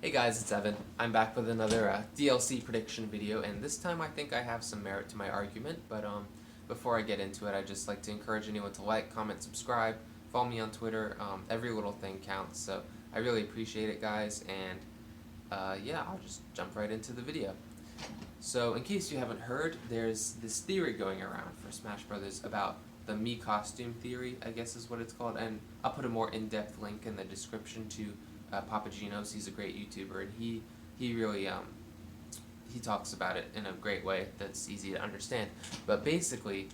Hey guys, it's Evan. I'm back with another DLC prediction video, and this time I think I have some merit to my argument, but before I get into it, I'd just like to encourage anyone to like, comment, subscribe, follow me on Twitter. Every little thing counts, so I really appreciate it, guys, and yeah, I'll just jump right into the video. So, in case you haven't heard, there's this theory going around for Smash Brothers about the Mii costume theory, I guess is what it's called, and I'll put a more in-depth link in the description to Papagenos. He's a great YouTuber, and he really he talks about it in a great way that's easy to understand. But basically,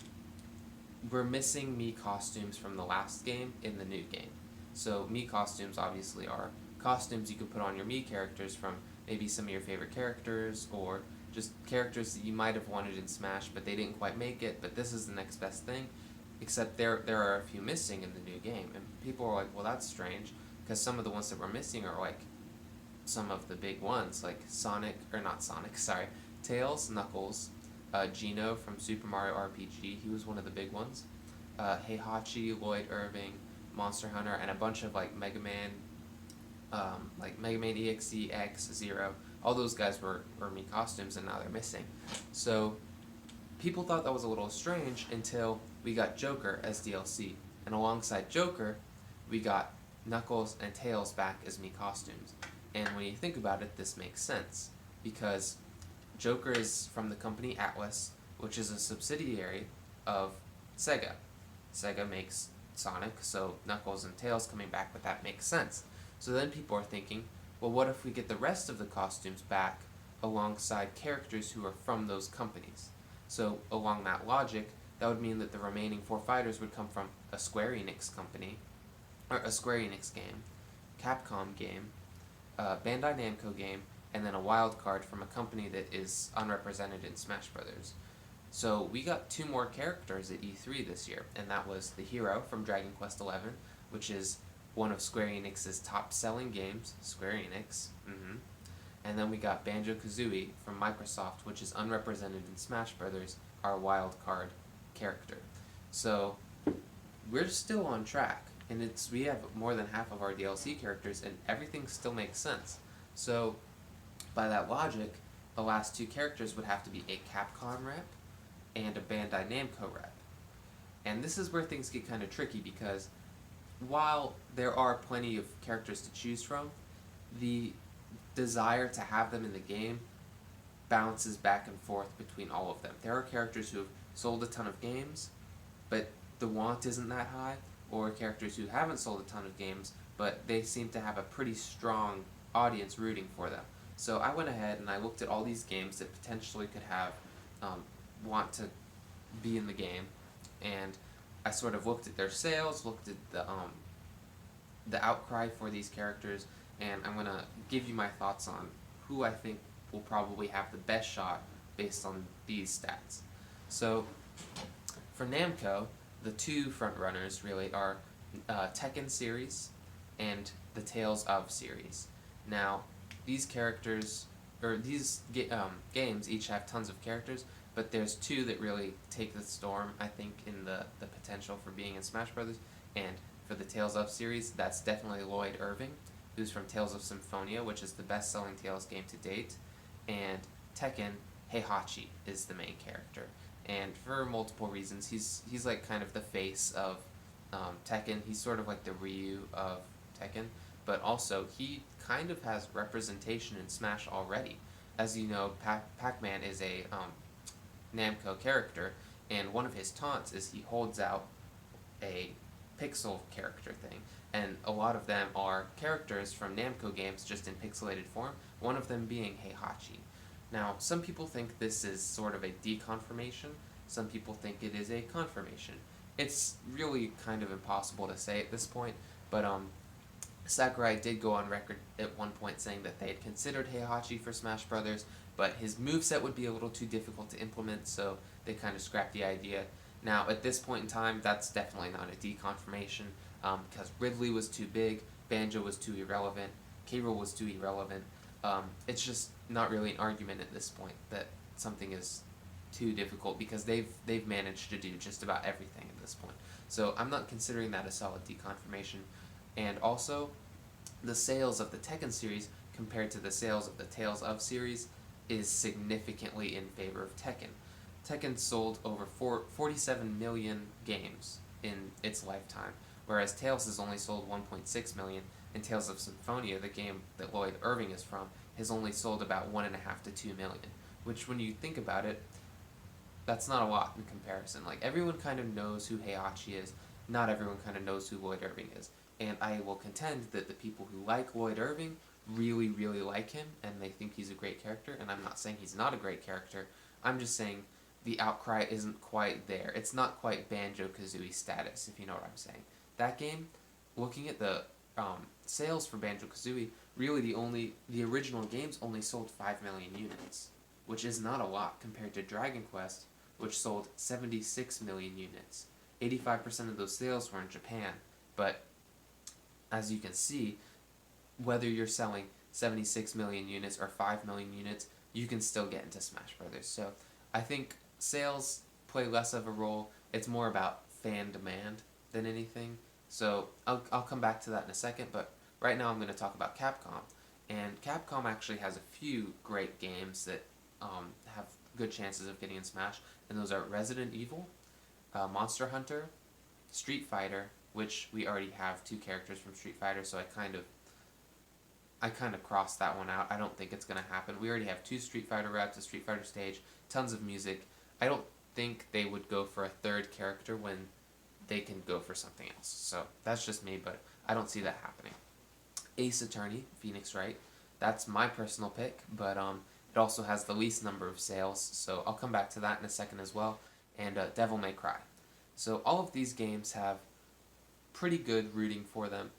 we're missing Mii costumes from the last game in the new game. So Mii costumes obviously are costumes you can put on your Mii characters from maybe some of your favorite characters, or just characters that you might have wanted in Smash but they didn't quite make it, but this is the next best thing. Except there are a few missing in the new game, and people are like, well, that's strange, because some of the ones that we're missing are like some of the big ones, like Sonic, or not Sonic, sorry, Tails, Knuckles, Geno from Super Mario RPG, he was one of the big ones, Heihachi, Lloyd Irving, Monster Hunter, and a bunch of like Mega Man EXE, X, Zero, all those guys were Mii costumes, and now they're missing. So people thought that was a little strange until we got Joker as DLC, and alongside Joker, we got Knuckles and Tails back as Mii costumes. And when you think about it, this makes sense, because Joker is from the company Atlas, which is a subsidiary of Sega. Sega makes Sonic, so Knuckles and Tails coming back with that makes sense. So then people are thinking, well, what if we get the rest of the costumes back alongside characters who are from those companies? So along that logic, that would mean that the remaining 4 fighters would come from a Square Enix company, or a Square Enix game, Capcom game, Bandai Namco game, and then a wild card from a company that is unrepresented in Smash Brothers. So we got 2 more characters at E3 this year, and that was the hero from Dragon Quest XI, which is one of Square Enix's top-selling games, Square Enix, and then we got Banjo-Kazooie from Microsoft, which is unrepresented in Smash Brothers, our wild card character. So we're still on track, and we have more than half of our DLC characters, and everything still makes sense. So by that logic, the last 2 characters would have to be a Capcom rep and a Bandai Namco rep. And this is where things get kind of tricky, because while there are plenty of characters to choose from, the desire to have them in the game bounces back and forth between all of them. There are characters who have sold a ton of games, but the want isn't that high, or characters who haven't sold a ton of games, but they seem to have a pretty strong audience rooting for them. So I went ahead and I looked at all these games that potentially could have want to be in the game, and I sort of looked at their sales, looked at the outcry for these characters, and I'm going to give you my thoughts on who I think will probably have the best shot based on these stats. So for Namco, the 2 frontrunners really are Tekken series and the Tales of series. Now, these characters, or these games each have tons of characters, but there's 2 that really take the storm, I think, in the potential for being in Smash Brothers. And for the Tales of series, that's definitely Lloyd Irving, who's from Tales of Symphonia, which is the best-selling Tales game to date, and Tekken, Heihachi is the main character. And for multiple reasons, he's like kind of the face of Tekken. He's sort of like the Ryu of Tekken, but also he kind of has representation in Smash already. As you know, Pac-Man is a Namco character, and one of his taunts is he holds out a pixel character thing, and a lot of them are characters from Namco games just in pixelated form, one of them being Heihachi. Now, some people think this is sort of a deconfirmation, some people think it is a confirmation. It's really kind of impossible to say at this point, but Sakurai did go on record at one point saying that they had considered Heihachi for Smash Brothers, but his moveset would be a little too difficult to implement, so they kind of scrapped the idea. Now, at this point in time, that's definitely not a deconfirmation, because Ridley was too big, Banjo was too irrelevant, K. Rool was too irrelevant. It's just not really an argument at this point that something is too difficult, because they've managed to do just about everything at this point. So I'm not considering that a solid deconfirmation. And also, the sales of the Tekken series compared to the sales of the Tales of series is significantly in favor of Tekken. Tekken sold over 47 million games in its lifetime, whereas Tales has only sold 1.6 million, and Tales of Symphonia, the game that Lloyd Irving is from, has only sold about 1.5 to 2 million, which when you think about it, that's not a lot in comparison. Like, everyone kind of knows who Heihachi is, not everyone kind of knows who Lloyd Irving is. And I will contend that the people who like Lloyd Irving really, really like him, and they think he's a great character, and I'm not saying he's not a great character, I'm just saying the outcry isn't quite there. It's not quite Banjo-Kazooie status, if you know what I'm saying. That game, looking at the sales for Banjo-Kazooie, really the original games only sold 5 million units, which is not a lot compared to Dragon Quest, which sold 76 million units. 85% of those sales were in Japan, but as you can see, whether you're selling 76 million units or 5 million units, you can still get into Smash Brothers. So I think sales play less of a role. It's more about fan demand than anything. So I'll come back to that in a second, but right now I'm going to talk about Capcom. And Capcom actually has a few great games that have good chances of getting in Smash, and those are Resident Evil, Monster Hunter, Street Fighter, which we already have 2 characters from Street Fighter, so I kind of crossed that one out. I don't think it's going to happen. We already have 2 Street Fighter reps, a Street Fighter stage, tons of music. I don't think they would go for a 3rd character when they can go for something else. So that's just me, but I don't see that happening. Ace Attorney, Phoenix Wright, that's my personal pick, but it also has the least number of sales, so I'll come back to that in a second as well. And Devil May Cry. So all of these games have pretty good rooting for them.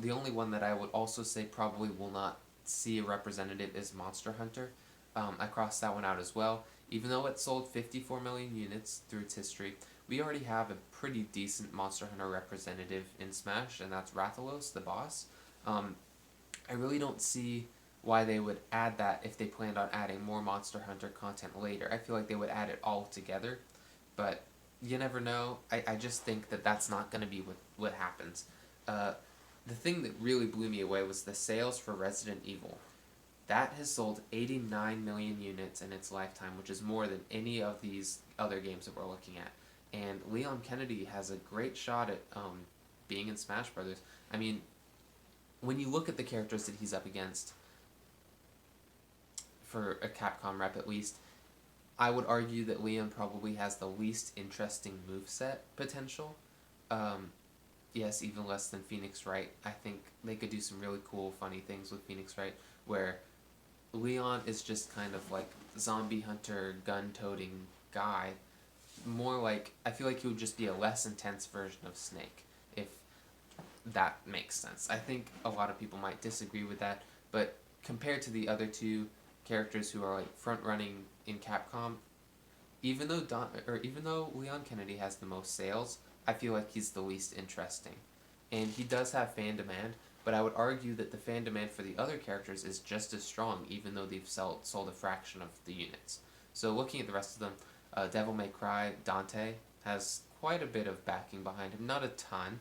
The only one that I would also say probably will not see a representative is Monster Hunter. I crossed that one out as well. Even though it sold 54 million units through its history, we already have a pretty decent Monster Hunter representative in Smash, and that's Rathalos, the boss. I really don't see why they would add that if they planned on adding more Monster Hunter content later. I feel like they would add it all together, but you never know. I just think that that's not going to be what happens. The thing that really blew me away was the sales for Resident Evil. That has sold 89 million units in its lifetime, which is more than any of these other games that we're looking at. And Leon Kennedy has a great shot at being in Smash Brothers. I mean, when you look at the characters that he's up against, for a Capcom rep at least, I would argue that Leon probably has the least interesting moveset potential. Yes, even less than Phoenix Wright. I think they could do some really cool, funny things with Phoenix Wright, where Leon is just kind of like zombie hunter, gun-toting guy. More like, I feel like he would just be a less intense version of Snake, if that makes sense. I think a lot of people might disagree with that, but compared to the other 2 characters who are like front-running in Capcom, even though Leon Kennedy has the most sales, I feel like he's the least interesting. And he does have fan demand, but I would argue that the fan demand for the other characters is just as strong, even though they've sold a fraction of the units. So looking at the rest of them, Devil May Cry, Dante, has quite a bit of backing behind him. Not a ton.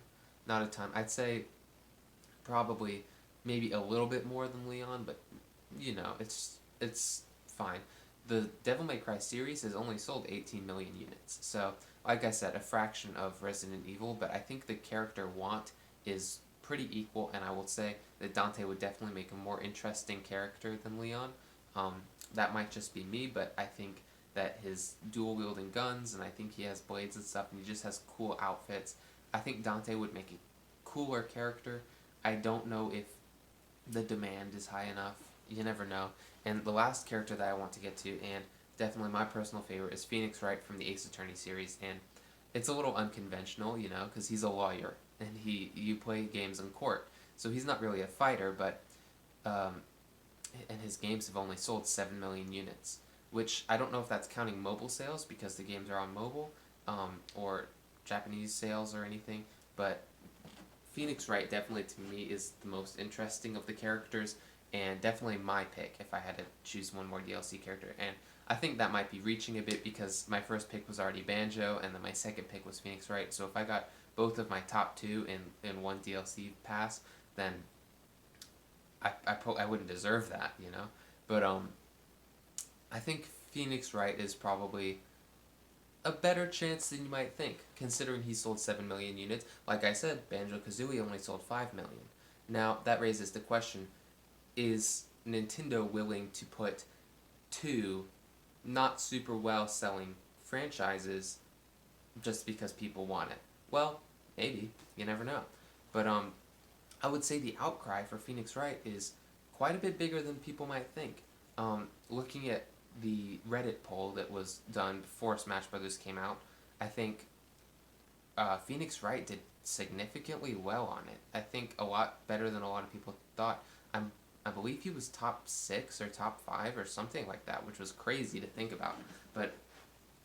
I'd say probably maybe a little bit more than Leon, but you know, it's fine. The Devil May Cry series has only sold 18 million units. So, like I said, a fraction of Resident Evil, but I think the character want is pretty equal, and I will say that Dante would definitely make a more interesting character than Leon. That might just be me, but I think that his dual-wielding guns, and I think he has blades and stuff, and he just has cool outfits. I think Dante would make a cooler character. I don't know if the demand is high enough. You never know. And the last character that I want to get to, and definitely my personal favorite, is Phoenix Wright from the Ace Attorney series. And it's a little unconventional, you know, because he's a lawyer, and you play games in court. So he's not really a fighter, but and his games have only sold 7 million units, which I don't know if that's counting mobile sales because the games are on mobile, or Japanese sales or anything, but Phoenix Wright definitely to me is the most interesting of the characters, and definitely my pick if I had to choose one more DLC character. And I think that might be reaching a bit because my first pick was already Banjo, and then my second pick was Phoenix Wright, so if I got both of my top 2 in one DLC pass, then I wouldn't deserve that, you know. But I think Phoenix Wright is probably a better chance than you might think, considering he sold 7 million units. Like I said, Banjo-Kazooie only sold 5 million. Now, that raises the question, is Nintendo willing to put two not super well selling franchises just because people want it? Well, maybe. You never know. But I would say the outcry for Phoenix Wright is quite a bit bigger than people might think. Looking at the Reddit poll that was done before Smash Brothers came out, I think Phoenix Wright did significantly well on it. I think a lot better than a lot of people thought. I believe he was top 6 or top 5 or something like that, which was crazy to think about. But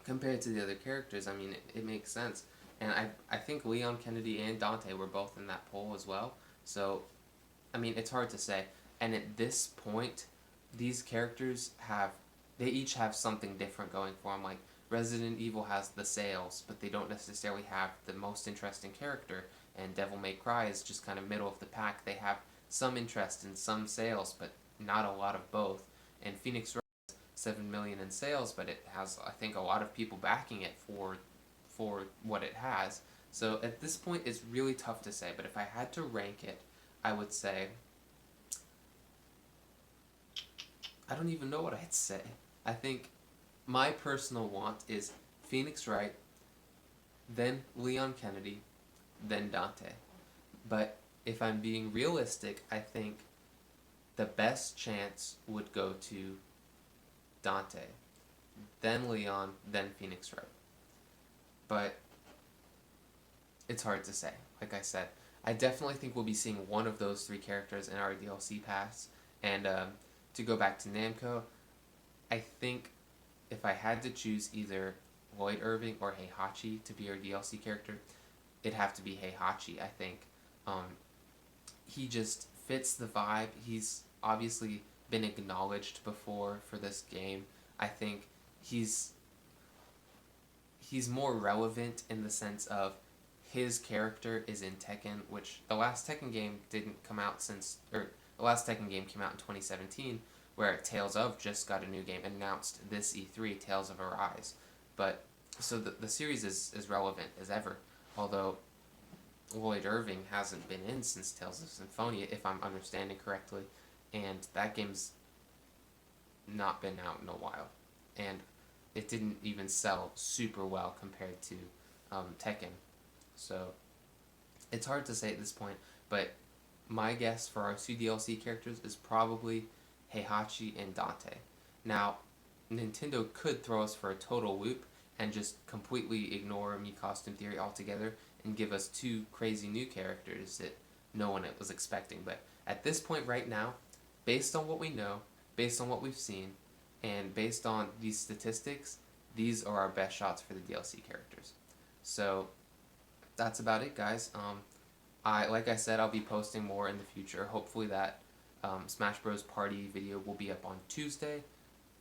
compared to the other characters, I mean, it makes sense. And I think Leon Kennedy and Dante were both in that poll as well. So, I mean, it's hard to say. And at this point, these characters they each have something different going for them. Like, Resident Evil has the sales, but they don't necessarily have the most interesting character. And Devil May Cry is just kind of middle of the pack. They have some interest in some sales, but not a lot of both. And Phoenix Wright has 7 million in sales, but it has, I think, a lot of people backing it for what it has. So at this point, it's really tough to say. But if I had to rank it, I would say, I don't even know what I'd say. I think my personal want is Phoenix Wright, then Leon Kennedy, then Dante. But if I'm being realistic, I think the best chance would go to Dante, then Leon, then Phoenix Wright. But it's hard to say. Like I said, I definitely think we'll be seeing one of those 3 characters in our DLC pass. And to go back to Namco, I think if I had to choose either Lloyd Irving or Heihachi to be our DLC character, it'd have to be Heihachi, I think. He just fits the vibe. He's obviously been acknowledged before for this game. I think he's more relevant in the sense of his character is in Tekken, which the last Tekken game didn't come out the last Tekken game came out in 2017, where Tales of just got a new game announced this E3, Tales of Arise. But so the series is relevant as ever, although Lloyd Irving hasn't been in since Tales of Symphonia, if I'm understanding correctly, and that game's not been out in a while, and it didn't even sell super well compared to Tekken. So it's hard to say at this point, but my guess for our 2 DLC characters is probably Heihachi and Dante. Now, Nintendo could throw us for a total loop and just completely ignore Me Costume Theory altogether and give us 2 crazy new characters that no one was expecting. But at this point right now, based on what we know, based on what we've seen, and based on these statistics, these are our best shots for the DLC characters. So that's about it, guys. Like I said, I'll be posting more in the future. Hopefully that Smash Bros. Party video will be up on Tuesday.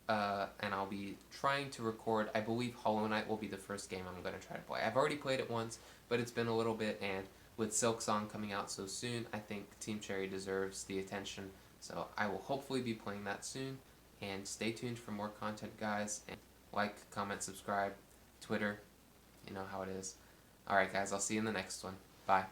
And I'll be trying to record, I believe Hollow Knight will be the first game I'm going to try to play. I've already played it once, but it's been a little bit, and with Silk Song coming out so soon, I think Team Cherry deserves the attention. So I will hopefully be playing that soon, and stay tuned for more content, guys. And like, comment, subscribe, Twitter, you know how it is. Alright guys, I'll see you in the next one. Bye.